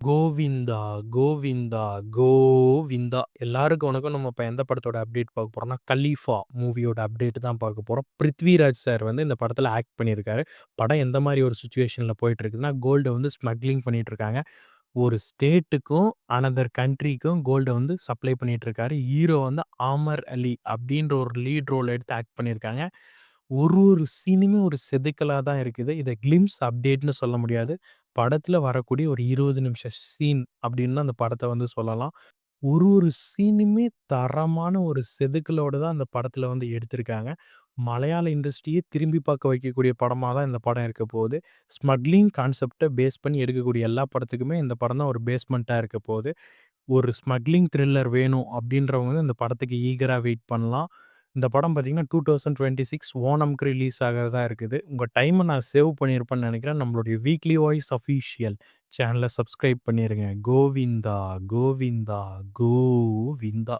கோவிந்தா, கோவிந்தா, கோவிந்தா. எல்லாருக்கும் வணக்கம். நம்ம இப்ப எந்த படத்தோட அப்டேட் பார்க்க போறோம்னா, கலீஃபா மூவியோட அப்டேட் தான் பார்க்க போறோம். பிருத்விராஜ் சார் வந்து இந்த படத்துல ஆக்ட் பண்ணியிருக்காரு. படம் எந்த மாரி ஒரு சிச்சுவேஷன்ல போயிட்டு இருக்குன்னா, கோல்ட வந்து ஸ்மக்லிங் பண்ணிட்டு இருக்காங்க. ஒரு ஸ்டேட்டுக்கும், அனதர் கண்ட்ரிக்கும் கோல்ட வந்து சப்ளை பண்ணிட்டு இருக்காரு. ஹீரோ வந்து ஆமர் அலி அப்டின்ற ஒரு லீட் ரோல் எடுத்து ஆக்ட் பண்ணியிருக்காங்க. ஒரு சீனுமே ஒரு செதுக்கலா தான் இருக்குது. இத கிளிம்ஸ் அப்டேட்ன்னு சொல்ல முடியாது. படத்துல வரக்கூடிய ஒரு 20 நிமிஷ சீன் அப்டின்னு அந்த படத்த வந்து சொல்லலாம். ஒரு சீனுமே தரமான ஒரு செதுக்கலோட தான் அந்த படத்துல வந்து எடுத்திருக்காங்க. மலையாள இண்டஸ்ட்ரியே திரும்பி பார்க்க வைக்கக்கூடிய படமா தான் இந்த படம் இருக்க போகுது. ஸ்மக்லிங் கான்செப்ட்ட பேஸ் பண்ணி எடுக்கக்கூடிய எல்லா படத்துக்குமே இந்த படம் தான் ஒரு பேஸ்மென்ட்டா இருக்க போகுது. ஒரு ஸ்மக்லிங் த்ரில்லர் வேணும் அப்டின்றவங்க வந்து இந்த படத்துக்கு ஈகரா வெயிட் பண்ணலாம். இந்த படம் பார்த்தீங்கன்னா, 2026 ஓணம்க்கு ரிலீஸ் ஆகறதா இருக்குது. உங்க டைம நான் சேவ் பண்ணியிருப்பேன்னு நெனைக்கிறேன். நம்மளுடைய வீக்லி வாய்ஸ் அஃபிஷியல் சேனல சப்ஸ்கிரைப் பண்ணிருங்க. கோவிந்தா, கோவிந்தா, கோவிந்தா.